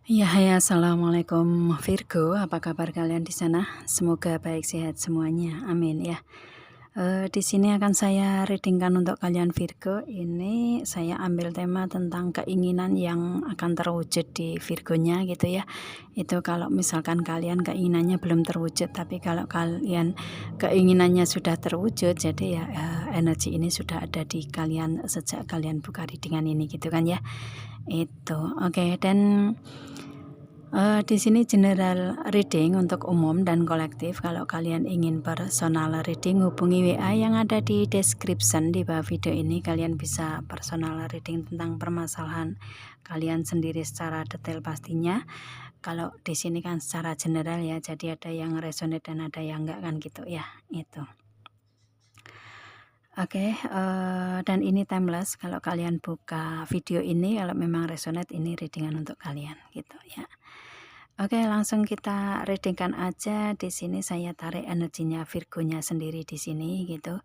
Ya, hai, assalamualaikum Virgo. Apa kabar kalian di sana? Semoga baik sehat semuanya. Amin ya. Di sini akan saya readingkan untuk kalian Virgo. Ini saya ambil tema tentang keinginan yang akan terwujud di Virgonya gitu ya. Itu kalau misalkan kalian keinginannya belum terwujud, tapi kalau kalian keinginannya sudah terwujud, jadi ya energi ini sudah ada di kalian sejak kalian buka readingan ini gitu kan ya. Itu. Oke, dan di sini general reading untuk umum dan kolektif. Kalau kalian ingin personal reading, hubungi WA yang ada di description di bawah video ini. Kalian bisa personal reading tentang permasalahan kalian sendiri secara detail pastinya. Kalau di sini kan secara general ya, jadi ada yang resonate dan ada yang enggak kan gitu ya. Itu. Oke, dan ini timeless. Kalau kalian buka video ini, kalau memang resonate, ini readingan untuk kalian gitu ya. Oke, langsung kita readingkan aja. Di sini saya tarik energinya Virgonya sendiri di sini gitu.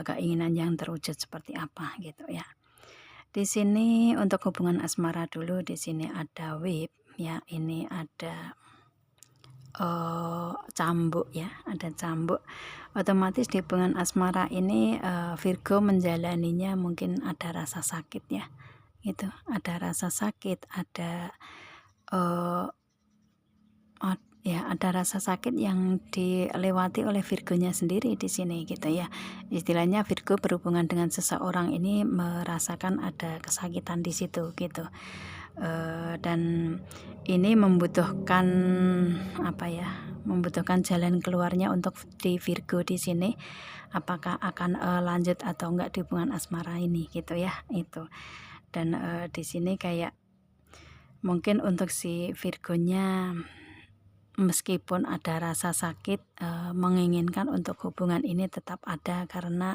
Keinginan yang terwujud seperti apa gitu ya. Di sini untuk hubungan asmara dulu, di sini ada whip ya. Ini ada cambuk ya, ada cambuk. Otomatis di hubungan asmara ini Virgo menjalaninya mungkin ada rasa sakit ya. Gitu, ada rasa sakit, ada ya ada rasa sakit yang dilewati oleh Virgonya sendiri di sini gitu ya. Istilahnya Virgo berhubungan dengan seseorang ini merasakan ada kesakitan di situ gitu. Dan ini membutuhkan apa ya? Membutuhkan jalan keluarnya untuk di Virgo di sini. Apakah akan lanjut atau enggak di hubungan asmara ini gitu ya. Itu. Dan di sini kayak mungkin untuk si Virgonya meskipun ada rasa sakit, menginginkan untuk hubungan ini tetap ada karena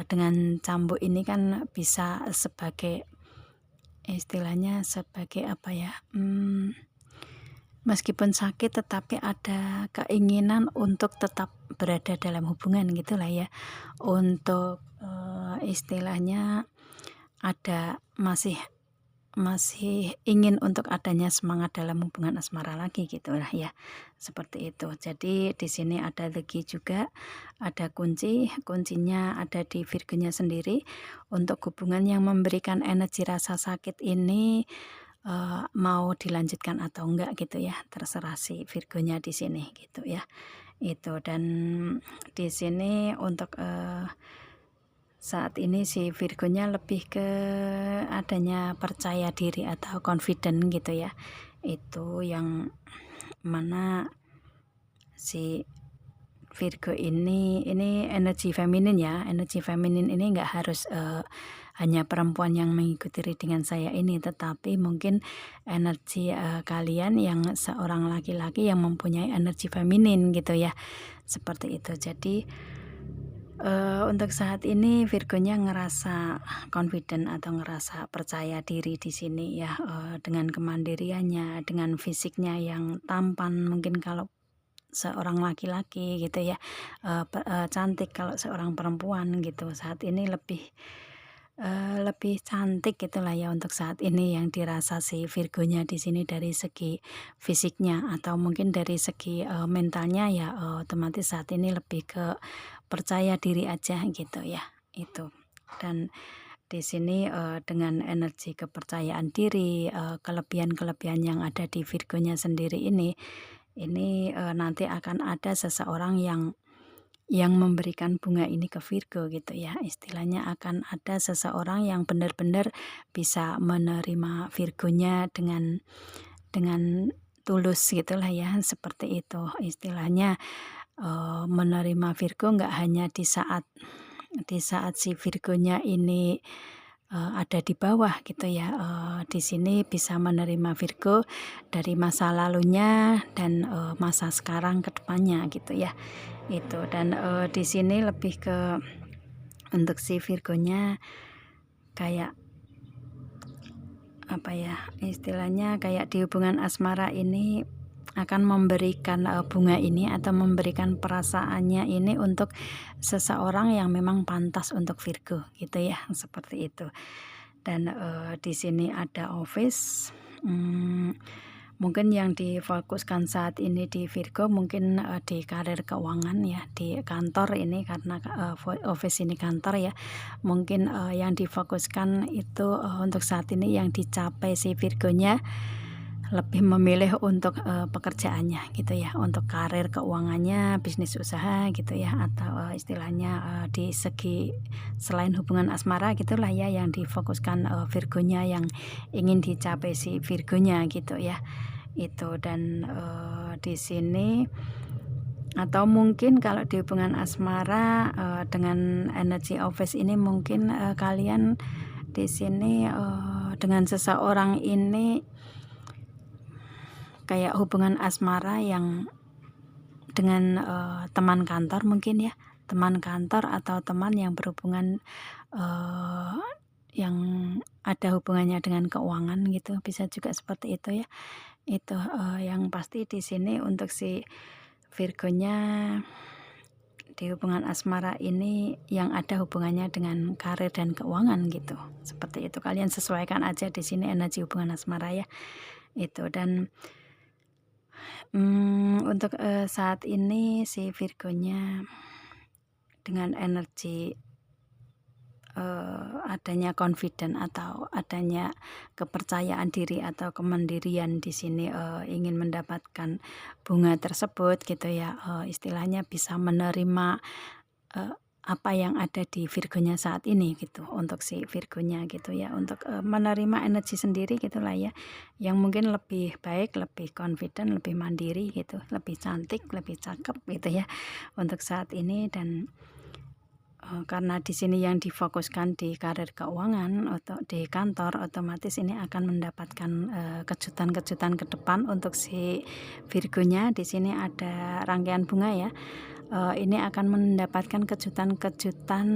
dengan cambuk ini kan bisa sebagai istilahnya sebagai apa ya, meskipun sakit tetapi ada keinginan untuk tetap berada dalam hubungan gitulah ya. Untuk istilahnya ada masih ingin untuk adanya semangat dalam hubungan asmara lagi gitulah ya, seperti itu. Jadi di sini ada the key juga, ada kuncinya ada di Virgonya sendiri. Untuk hubungan yang memberikan energi rasa sakit ini mau dilanjutkan atau enggak gitu ya, terserah si Virgonya di sini gitu ya. Itu. Dan di sini untuk saat ini si Virgonya lebih ke adanya percaya diri atau confident gitu ya. Itu yang mana si Virgo ini energi feminin ya. Energi feminin ini enggak harus hanya perempuan yang mengikuti readingan saya ini, tetapi mungkin energi kalian yang seorang laki-laki yang mempunyai energi feminin gitu ya. Seperti itu. Jadi untuk saat ini Virgonya ngerasa confident atau ngerasa percaya diri di sini ya, dengan kemandiriannya, dengan fisiknya yang tampan mungkin kalau seorang laki-laki gitu ya, cantik kalau seorang perempuan gitu. Saat ini lebih cantik gitulah ya untuk saat ini yang dirasa si Virgonya di sini dari segi fisiknya atau mungkin dari segi mentalnya ya, otomatis saat ini lebih ke percaya diri aja gitu ya. Itu. Dan di sini dengan energi kepercayaan diri, kelebihan-kelebihan yang ada di Virgonya sendiri ini nanti akan ada seseorang yang memberikan bunga ini ke Virgo gitu ya. Istilahnya akan ada seseorang yang benar-benar bisa menerima Virgonya dengan tulus gitulah ya, seperti itu. Istilahnya menerima Virgo enggak hanya di saat si Virgonya ini ada di bawah gitu ya. Di sini bisa menerima Virgo dari masa lalunya dan masa sekarang ke depannya gitu ya. Itu. Dan di sini lebih ke untuk si Virgonya kayak apa ya, istilahnya kayak di hubungan asmara ini akan memberikan bunga ini atau memberikan perasaannya ini untuk seseorang yang memang pantas untuk Virgo gitu ya, seperti itu. Dan di sini ada office Mmm, Mungkin yang difokuskan saat ini di Virgo mungkin, di karir keuangan ya, di kantor ini karena, office ini kantor ya. Mungkin, yang difokuskan itu, untuk saat ini yang dicapai si Virgonya lebih memilih untuk, pekerjaannya gitu ya, untuk karir keuangannya, bisnis usaha gitu ya, atau, istilahnya, di segi selain hubungan asmara gitulah ya yang difokuskan, Virgonya yang ingin dicapai si Virgonya gitu ya, itu. Dan, di sini atau mungkin kalau di hubungan asmara, dengan energi office ini mungkin, kalian di sini, dengan seseorang ini kayak hubungan asmara yang dengan, teman kantor mungkin ya, teman kantor atau teman yang berhubungan, eee, yang ada hubungannya dengan keuangan gitu, bisa juga seperti itu ya. Itu, yang pasti di sini untuk si Virgonya di hubungan asmara ini yang ada hubungannya dengan karir dan keuangan gitu, seperti itu. Kalian sesuaikan aja di sini energi hubungan asmara ya, itu. Dan untuk, saat ini si Virgonya dengan energi, adanya confident atau adanya kepercayaan diri atau kemandirian di sini, ingin mendapatkan bunga tersebut gitu ya, istilahnya bisa menerima, eee, apa yang ada di Virgonya saat ini gitu, untuk si Virgonya gitu ya, untuk, menerima energi sendiri gitulah ya, yang mungkin lebih baik, lebih confident, lebih mandiri gitu, lebih cantik, lebih cakep gitu ya, untuk saat ini. Dan, karena di sini yang difokuskan di karir keuangan atau di kantor, otomatis ini akan mendapatkan, kejutan-kejutan ke depan untuk si Virgonya. Di sini ada rangkaian bunga ya, ini akan mendapatkan kejutan-kejutan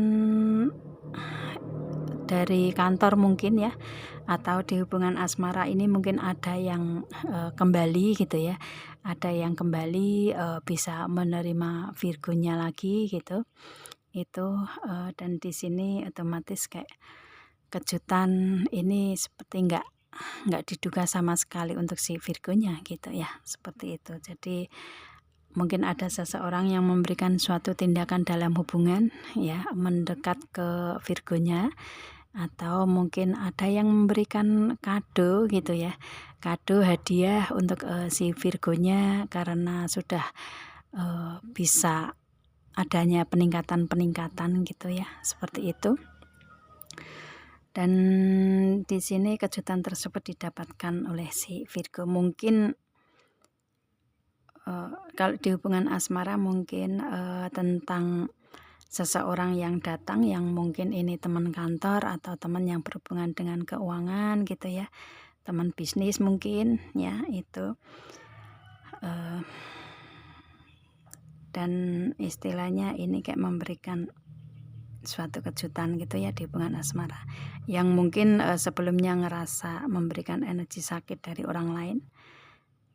dari kantor mungkin ya, atau di hubungan asmara ini mungkin ada yang, kembali gitu ya, ada yang kembali, bisa menerima Virgonya lagi gitu. Itu, dan di sini otomatis kayak kejutan ini seperti nggak diduga sama sekali untuk si Virgonya gitu ya, seperti itu. Jadi mungkin ada seseorang yang memberikan suatu tindakan dalam hubungan ya, mendekat ke Virgonya, atau mungkin ada yang memberikan kado gitu ya, kado hadiah untuk, si Virgonya karena sudah, bisa adanya peningkatan-peningkatan gitu ya, seperti itu. Dan di sini kejutan tersebut didapatkan oleh si Virgo. Mungkin, kalau di hubungan asmara mungkin, tentang seseorang yang datang yang mungkin ini teman kantor atau teman yang berhubungan dengan keuangan gitu ya, teman bisnis mungkin ya, itu. Dan istilahnya ini kayak memberikan suatu kejutan gitu ya di hubungan asmara, yang mungkin, sebelumnya ngerasa memberikan energi sakit dari orang lain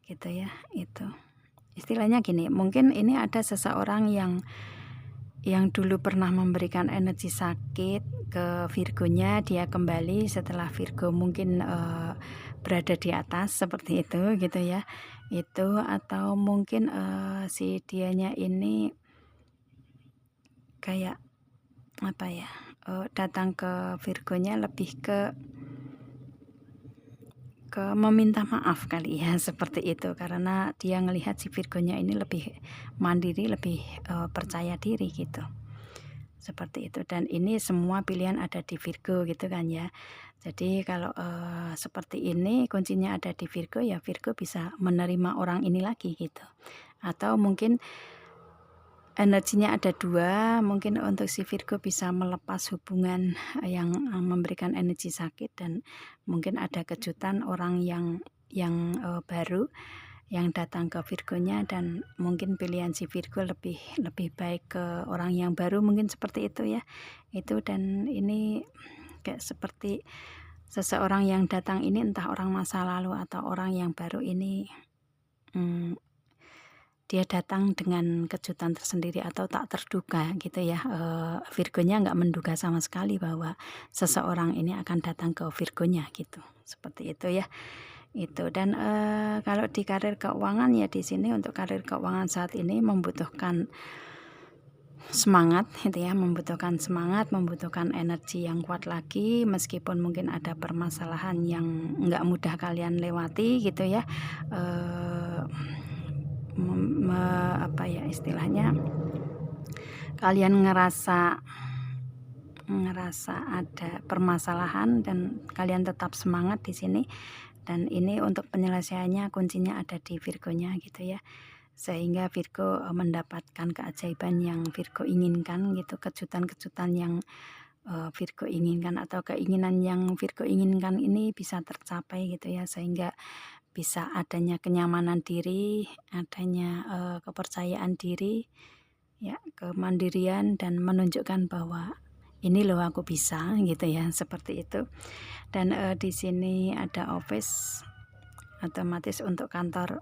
gitu ya, itu. Istilahnya gini, mungkin ini ada seseorang yang dulu pernah memberikan energi sakit ke Virgonya, dia kembali setelah Virgo mungkin, berada di atas seperti itu gitu ya, itu. Atau mungkin, si dianya ini kayak apa ya, datang ke Virgonya lebih ke meminta maaf kali ya, seperti itu. Karena dia ngelihat si Virgonya ini lebih mandiri, lebih, percaya diri gitu, seperti itu. Dan ini semua pilihan ada di Virgo gitu kan ya. Jadi kalau, seperti ini kuncinya ada di Virgo, ya Virgo bisa menerima orang ini lagi gitu. Atau mungkin energinya ada 2, mungkin untuk si Virgo bisa melepas hubungan, yang, memberikan energi sakit. Dan mungkin ada kejutan orang baru yang datang ke Virgonya, dan mungkin pilihan si Virgo lebih lebih baik ke orang yang baru, mungkin seperti itu ya, itu. Dan ini kayak seperti seseorang yang datang ini entah orang masa lalu atau orang yang baru ini, mmm dia datang dengan kejutan tersendiri atau tak terduga gitu ya, Virgonya nggak menduga sama sekali bahwa seseorang ini akan datang ke Virgonya gitu, seperti itu ya. itu. Dan kalau di karir keuangan ya di sini untuk karir keuangan saat ini membutuhkan semangat gitu ya, membutuhkan energi yang kuat lagi, meskipun mungkin ada permasalahan yang nggak mudah kalian lewati gitu ya. Apa ya istilahnya, kalian ngerasa ada permasalahan dan kalian tetap semangat di sini. Dan ini untuk penyelesaiannya kuncinya ada di Virgonya gitu ya, sehingga Virgo mendapatkan keajaiban yang Virgo inginkan gitu, kejutan-kejutan yang Virgo inginkan atau keinginan yang Virgo inginkan ini bisa tercapai gitu ya, sehingga bisa adanya kenyamanan diri, adanya kepercayaan diri ya, kemandirian, dan menunjukkan bahwa ini loh aku bisa gitu ya, seperti itu. Dan di sini ada office, otomatis untuk kantor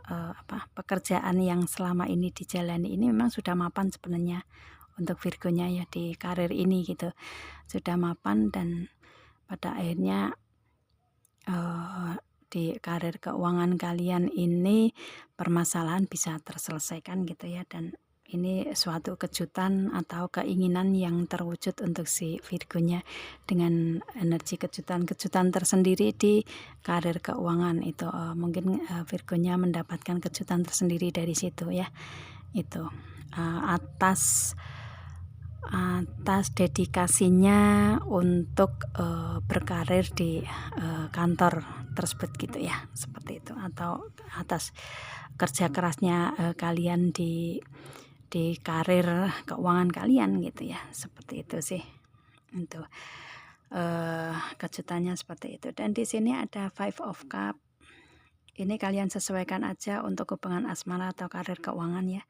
pekerjaan yang selama ini dijalani ini memang sudah mapan sebenarnya untuk Virgonya ya di karir ini gitu, sudah mapan. Dan pada akhirnya di karir keuangan kalian ini permasalahan bisa terselesaikan gitu ya, dan ini suatu kejutan atau keinginan yang terwujud untuk si Virgonya dengan energi kejutan-kejutan tersendiri di karir keuangan itu. Mungkin Virgonya mendapatkan kejutan tersendiri dari situ ya, itu atas dedikasinya untuk berkarir di kantor tersebut gitu ya, seperti itu, atau atas kerja kerasnya kalian di karir keuangan kalian gitu ya, seperti itu sih. Itu kejutannya seperti itu. Dan di sini ada Five of Cup. Ini kalian sesuaikan aja untuk hubungan asmara atau karir keuangan ya.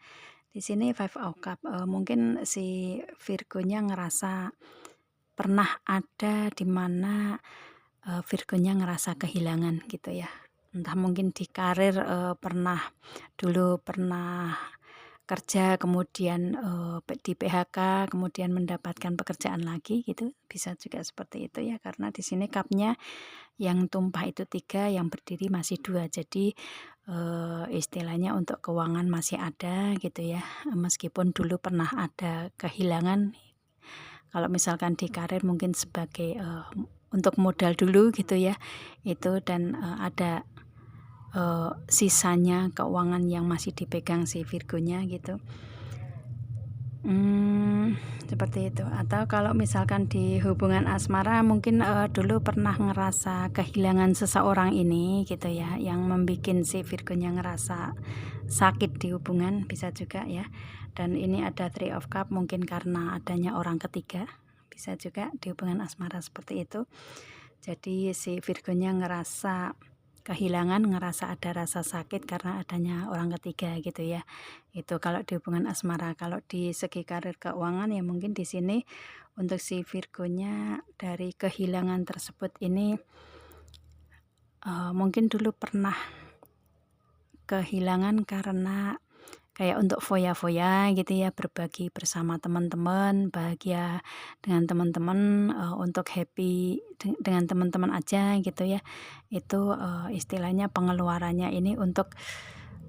Di sini Five of Cup, mungkin si Virgonya ngerasa pernah ada di mana Virgonya ngerasa kehilangan gitu ya. Entah mungkin di karir dulu pernah kerja, kemudian di PHK, kemudian mendapatkan pekerjaan lagi gitu, bisa juga seperti itu ya, karena di sini cupnya yang tumpah itu 3, yang berdiri masih 2. Jadi istilahnya untuk keuangan masih ada gitu ya, meskipun dulu pernah ada kehilangan. Kalau misalkan di karir mungkin sebagai untuk modal dulu gitu ya itu, dan ada sisanya keuangan yang masih dipegang si Virgonya gitu. Seperti itu. Atau kalau misalkan di hubungan asmara mungkin dulu pernah ngerasa kehilangan seseorang ini gitu ya, yang membuat si Virgonya ngerasa sakit di hubungan, bisa juga ya. Dan ini ada Three of Cup, mungkin karena adanya orang ketiga, bisa juga di hubungan asmara seperti itu. Jadi si Virgonya ngerasa kehilangan, ngerasa ada rasa sakit karena adanya orang ketiga gitu ya. Itu kalau di hubungan asmara. Kalau di segi karir keuangan ya mungkin di sini untuk si Virgonya dari kehilangan tersebut ini mungkin dulu pernah kehilangan karena kayak untuk foya-foya gitu ya, berbagi bersama teman-teman, bahagia dengan teman-teman, untuk happy dengan teman-teman aja gitu ya. Itu istilahnya pengeluarannya ini untuk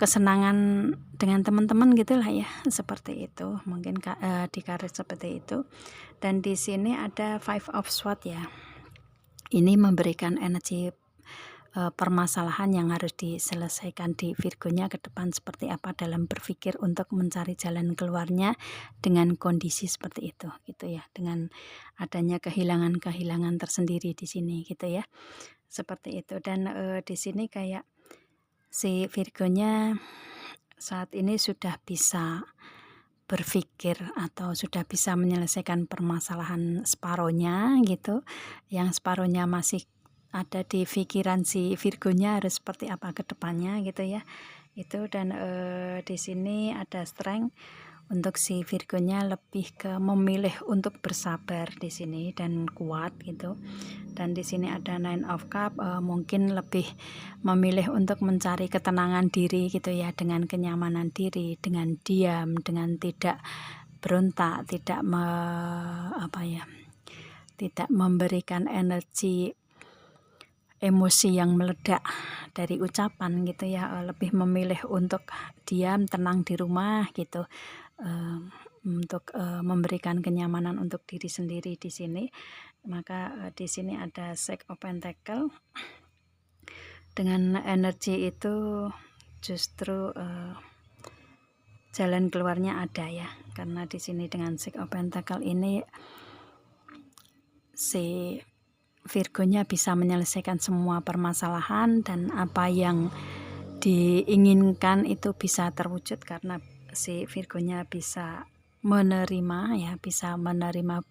kesenangan dengan teman-teman gitulah ya, seperti itu. Mungkin di karir seperti itu. Dan di sini ada Five of Swords ya. Ini memberikan energi permasalahan yang harus diselesaikan di Virgonya ke depan seperti apa dalam berpikir untuk mencari jalan keluarnya dengan kondisi seperti itu gitu ya, dengan adanya kehilangan tersendiri di sini gitu ya, seperti itu. Dan di sini kayak si Virgonya saat ini sudah bisa berpikir atau sudah bisa menyelesaikan permasalahan separohnya gitu, yang separohnya masih ada di pikiran si Virgonya harus seperti apa ke depannya gitu ya. Itu. Dan di sini ada strength untuk si Virgonya, lebih ke memilih untuk bersabar di sini dan kuat gitu. Dan di sini ada Nine of Cup, mungkin lebih memilih untuk mencari ketenangan diri gitu ya, dengan kenyamanan diri, dengan diam, dengan tidak berontak, tidak tidak memberikan energi emosi yang meledak dari ucapan gitu ya, lebih memilih untuk diam, tenang di rumah gitu, untuk memberikan kenyamanan untuk diri sendiri di sini. Maka di sini ada Six of Pentacle. Dengan energi itu justru jalan keluarnya ada ya, karena di sini dengan Six of Pentacle ini si Virgonya bisa menyelesaikan semua permasalahan, dan apa yang diinginkan itu bisa terwujud karena si Virgonya bisa menerima ya, bisa menerima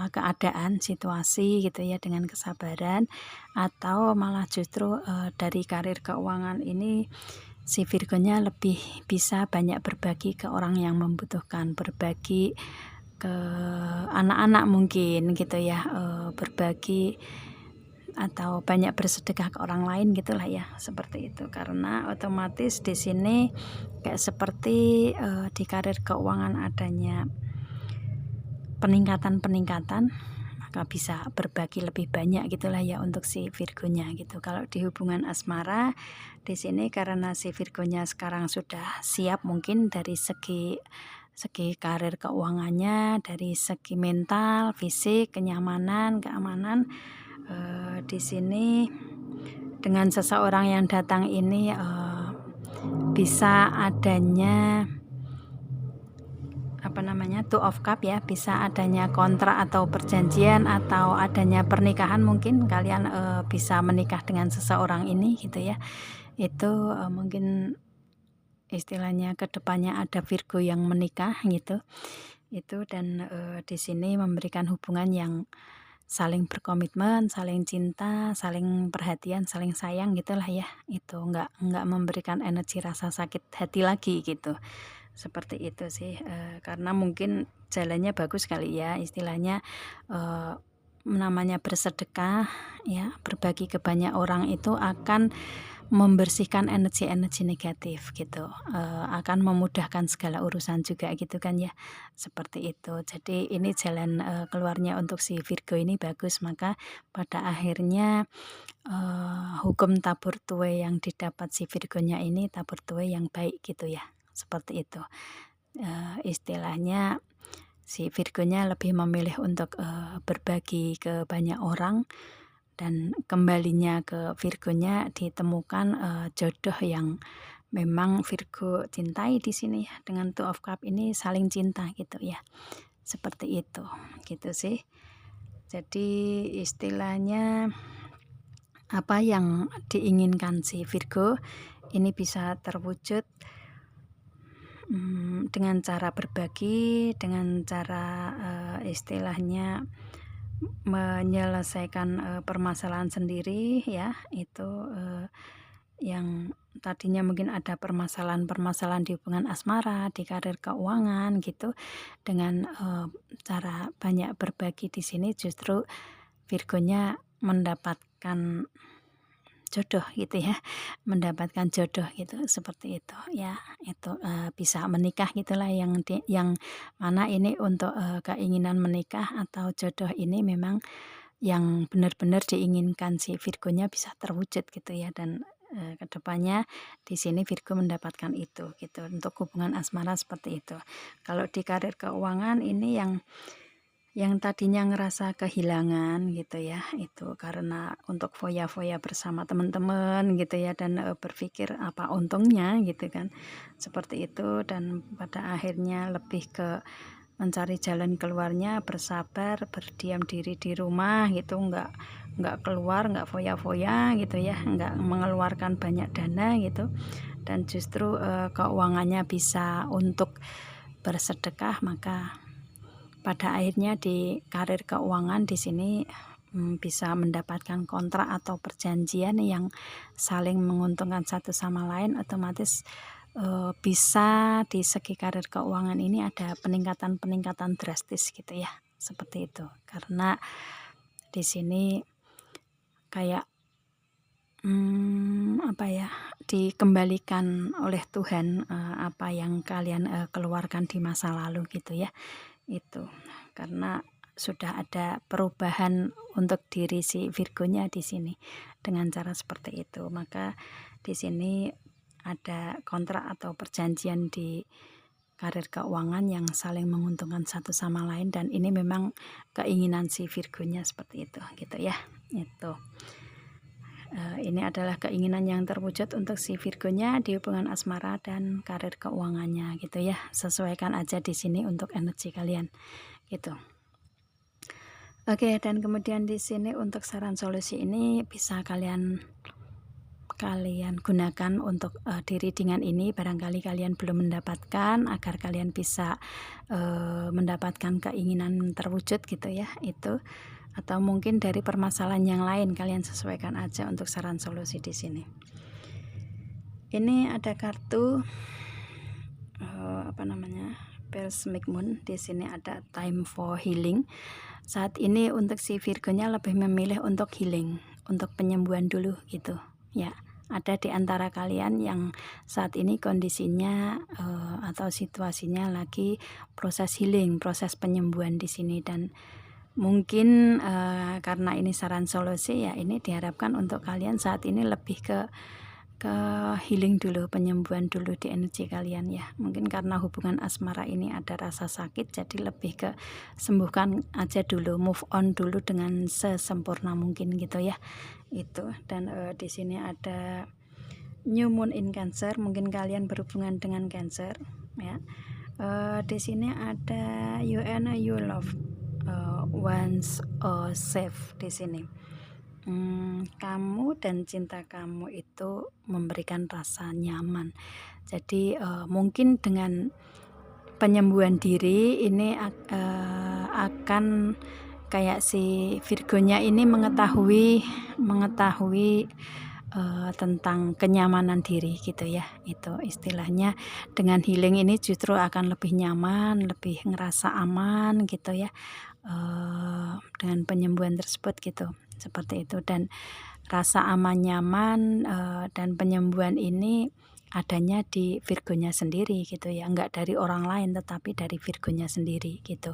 keadaan, situasi gitu ya dengan kesabaran. Atau malah justru dari karir keuangan ini si Virgonya lebih bisa banyak berbagi ke orang yang membutuhkan, berbagi ke anak-anak mungkin gitu ya, berbagi atau banyak bersedekah ke orang lain gitulah ya, seperti itu. Karena otomatis di sini kayak seperti di karir keuangan adanya peningkatan, maka bisa berbagi lebih banyak gitulah ya untuk si Virgonya gitu. Kalau di hubungan asmara di sini karena si Virgonya sekarang sudah siap mungkin dari segi karir keuangannya, dari segi mental, fisik, kenyamanan, keamanan. Di sini dengan seseorang yang datang ini bisa adanya Two of Cup ya, bisa adanya kontrak atau perjanjian atau adanya pernikahan, mungkin kalian bisa menikah dengan seseorang ini gitu ya. Itu mungkin istilahnya kedepannya ada Virgo yang menikah gitu. Itu dan di sini memberikan hubungan yang saling berkomitmen, saling cinta, saling perhatian, saling sayang gitulah ya. Itu nggak memberikan energi rasa sakit hati lagi gitu. Seperti itu sih, karena mungkin jalannya bagus kali ya, istilahnya namanya bersedekah ya, berbagi ke banyak orang itu akan membersihkan energi-energi negatif gitu, akan memudahkan segala urusan juga gitu kan ya, seperti itu. Jadi ini jalan keluarnya untuk si Virgo ini bagus, maka pada akhirnya hukum tabur tuai yang didapat si Virgonya ini tabur tuai yang baik gitu ya, seperti itu. Istilahnya si Virgonya lebih memilih untuk berbagi ke banyak orang, dan kembalinya ke Virgonya ditemukan jodoh yang memang Virgo cintai di sini ya. Dengan Two of Cup ini saling cinta gitu ya, seperti itu gitu sih. Jadi istilahnya apa yang diinginkan si Virgo ini bisa terwujud dengan cara berbagi, dengan cara istilahnya menyelesaikan permasalahan sendiri ya. Itu yang tadinya mungkin ada permasalahan-permasalahan di hubungan asmara, di karir keuangan gitu, dengan cara banyak berbagi di sini justru Virgonya mendapatkan jodoh gitu ya, mendapatkan jodoh gitu, seperti itu ya. Itu bisa menikah gitulah, yang mana ini untuk keinginan menikah atau jodoh ini memang yang benar-benar diinginkan si Virgonya bisa terwujud gitu ya. Dan kedepannya di sini Virgo mendapatkan itu gitu untuk hubungan asmara, seperti itu. Kalau di karir keuangan ini yang tadinya ngerasa kehilangan gitu ya, itu karena untuk foya-foya bersama teman-teman gitu ya, dan berpikir apa untungnya gitu kan, seperti itu. Dan pada akhirnya lebih ke mencari jalan keluarnya, bersabar, berdiam diri di rumah gitu, nggak keluar, nggak foya-foya gitu ya, nggak mengeluarkan banyak dana gitu, dan justru keuangannya bisa untuk bersedekah. Maka pada akhirnya di karir keuangan di sini bisa mendapatkan kontrak atau perjanjian yang saling menguntungkan satu sama lain. Otomatis bisa di segi karir keuangan ini ada peningkatan drastis gitu ya, seperti itu. Karena di sini kayak dikembalikan oleh Tuhan apa yang kalian keluarkan di masa lalu gitu ya. Itu karena sudah ada perubahan untuk diri si Virgonya di sini dengan cara seperti itu. Maka di sini ada kontrak atau perjanjian di karir keuangan yang saling menguntungkan satu sama lain, dan ini memang keinginan si Virgonya seperti itu gitu ya. Ini adalah keinginan yang terwujud untuk si Virgonya di hubungan asmara dan karir keuangannya gitu ya. Sesuaikan aja di sini untuk energi kalian gitu. Oke, dan kemudian di sini untuk saran solusi ini bisa kalian gunakan untuk diri dengan ini. Barangkali kalian belum mendapatkan, agar kalian bisa mendapatkan keinginan terwujud gitu ya, itu. Atau mungkin dari permasalahan yang lain, kalian sesuaikan aja untuk saran solusi di sini. Ini ada kartu Cosmic Moon. Di sini ada time for healing. Saat ini untuk si Virgonya lebih memilih untuk healing, untuk penyembuhan dulu gitu ya. Ada di antara kalian yang saat ini kondisinya atau situasinya lagi proses healing, proses penyembuhan di sini, dan mungkin karena ini saran solusi ya, ini diharapkan untuk kalian saat ini lebih ke healing dulu, penyembuhan dulu di energi kalian ya. Mungkin karena hubungan asmara ini ada rasa sakit, jadi lebih ke sembuhkan aja dulu, move on dulu dengan sesempurna mungkin gitu ya. Itu. Dan di sini ada New Moon in Cancer, mungkin kalian berhubungan dengan Cancer ya. Di sini ada you and you love once safe di sini. Kamu dan cinta kamu itu memberikan rasa nyaman. Jadi mungkin dengan penyembuhan diri ini akan kayak si Virgonya ini mengetahui tentang kenyamanan diri gitu ya. Itu istilahnya, dengan healing ini justru akan lebih nyaman, lebih ngerasa aman gitu ya, dengan penyembuhan tersebut gitu, seperti itu. Dan rasa aman, nyaman dan penyembuhan ini adanya di Virgonya sendiri gitu ya, enggak dari orang lain tetapi dari Virgonya sendiri gitu.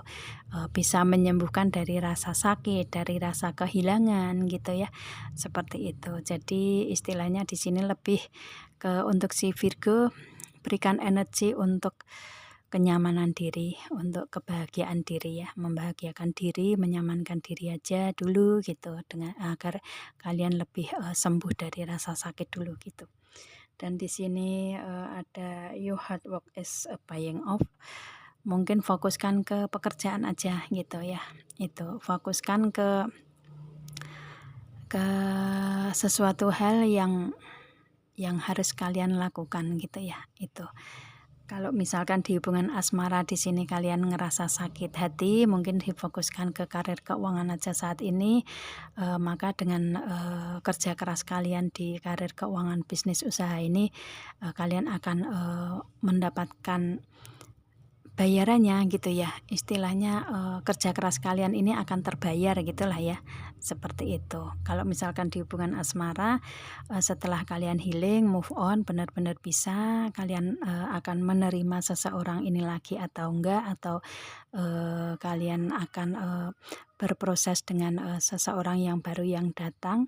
Bisa menyembuhkan dari rasa sakit, dari rasa kehilangan gitu ya, seperti itu. Jadi istilahnya di sini lebih ke untuk si Virgo, berikan energi untuk kenyamanan diri, untuk kebahagiaan diri ya, membahagiakan diri, menyamankan diri aja dulu gitu, dengan agar kalian lebih sembuh dari rasa sakit dulu gitu. Dan di sini ada your hard work is paying off. Mungkin fokuskan ke pekerjaan aja gitu ya. Itu fokuskan ke sesuatu hal yang harus kalian lakukan gitu ya. Itu. Kalau misalkan di hubungan asmara di sini kalian ngerasa sakit hati, mungkin difokuskan ke karir keuangan aja saat ini. Maka dengan kerja keras kalian di karir keuangan bisnis usaha ini, kalian akan mendapatkan bayarannya gitu ya. Istilahnya kerja keras kalian ini akan terbayar gitulah ya, seperti itu. Kalau misalkan di hubungan asmara, setelah kalian healing, move on, benar-benar bisa, kalian akan menerima seseorang ini lagi atau enggak, atau kalian akan berproses dengan seseorang yang baru yang datang.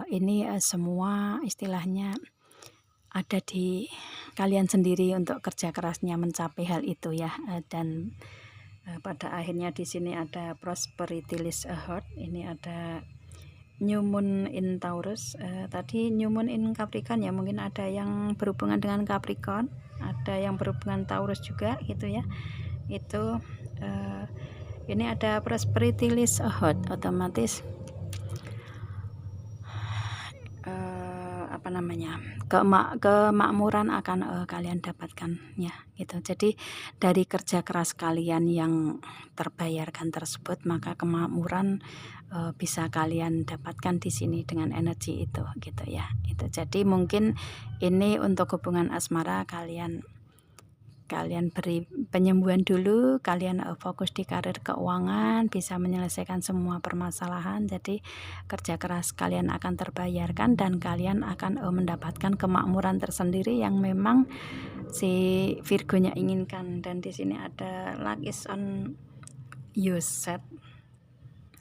Ini semua istilahnya ada di kalian sendiri untuk kerja kerasnya mencapai hal itu ya. Dan pada akhirnya di sini ada prosperity list ahead. Ini ada New Moon in Taurus, tadi New Moon in Capricorn ya, mungkin ada yang berhubungan dengan Capricorn, ada yang berhubungan Taurus juga gitu ya. Itu ini ada prosperity list ahead, otomatis kemakmuran akan kalian dapatkan ya gitu. Jadi dari kerja keras kalian yang terbayarkan tersebut, maka kemakmuran bisa kalian dapatkan di sini dengan energi itu gitu ya. Itu jadi mungkin ini untuk hubungan asmara, kalian beri penyembuhan dulu, kalian fokus di karir keuangan, bisa menyelesaikan semua permasalahan. Jadi kerja keras kalian akan terbayarkan dan kalian akan mendapatkan kemakmuran tersendiri yang memang si Virgonya inginkan. Dan di sini ada luck is on you said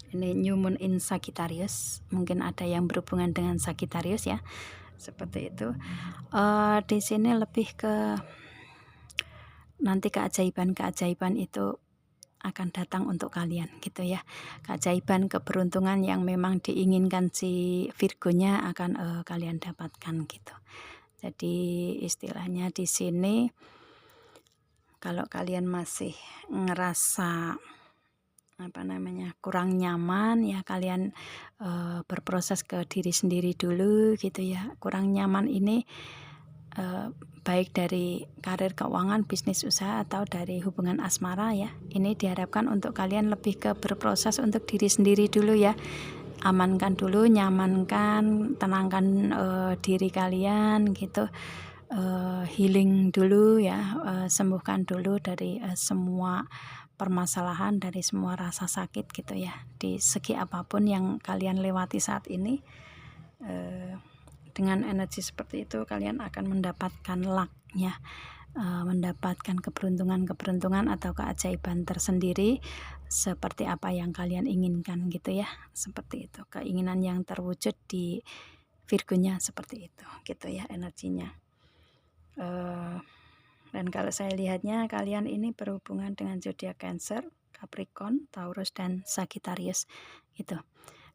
ini new moon in Sagittarius, mungkin ada yang berhubungan dengan Sagittarius ya, seperti itu. Di sini lebih ke nanti keajaiban-keajaiban itu akan datang untuk kalian gitu ya. Keajaiban, keberuntungan yang memang diinginkan si Virgonya akan kalian dapatkan gitu. Jadi istilahnya di sini kalau kalian masih ngerasa kurang nyaman ya, kalian berproses ke diri sendiri dulu gitu ya. Kurang nyaman ini baik dari karir, keuangan, bisnis, usaha, atau dari hubungan asmara ya. Ini diharapkan untuk kalian lebih ke berproses untuk diri sendiri dulu ya. Amankan dulu, nyamankan, tenangkan diri kalian gitu. Healing dulu ya, sembuhkan dulu dari semua permasalahan, dari semua rasa sakit gitu ya, di segi apapun yang kalian lewati saat ini. Dengan energi seperti itu kalian akan mendapatkan luck-nya, mendapatkan keberuntungan atau keajaiban tersendiri seperti apa yang kalian inginkan gitu ya. Seperti itu, keinginan yang terwujud di Virgonya seperti itu gitu ya energinya. Dan kalau saya lihatnya kalian ini berhubungan dengan zodiak Cancer, Capricorn, Taurus, dan Sagittarius gitu.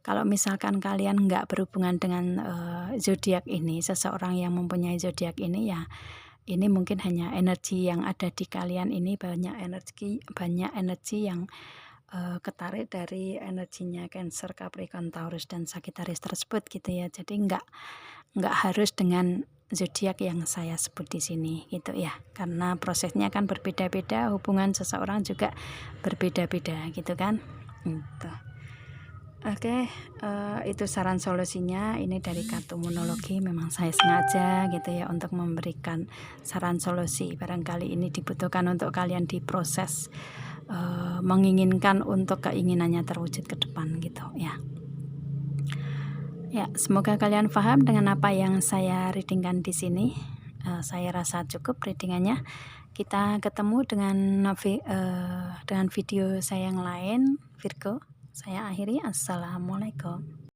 Kalau misalkan kalian nggak berhubungan dengan zodiak ini, seseorang yang mempunyai zodiak ini ya, ini mungkin hanya energi yang ada di kalian ini, banyak energi yang ketarik dari energinya Cancer, Capricorn, Taurus, dan Sagittarius tersebut gitu ya. Jadi nggak harus dengan zodiak yang saya sebut di sini gitu ya, karena prosesnya kan berbeda-beda, hubungan seseorang juga berbeda-beda gitu kan gitu. Oke, itu saran solusinya. Ini dari kartu monologi, memang saya sengaja gitu ya untuk memberikan saran solusi. Barangkali ini dibutuhkan untuk kalian diproses, menginginkan untuk keinginannya terwujud ke depan gitu ya. Ya, semoga kalian paham dengan apa yang saya readingkan di sini. Saya rasa cukup readingannya. Kita ketemu dengan video saya yang lain, Virgo. Saya akhiri. Assalamualaikum.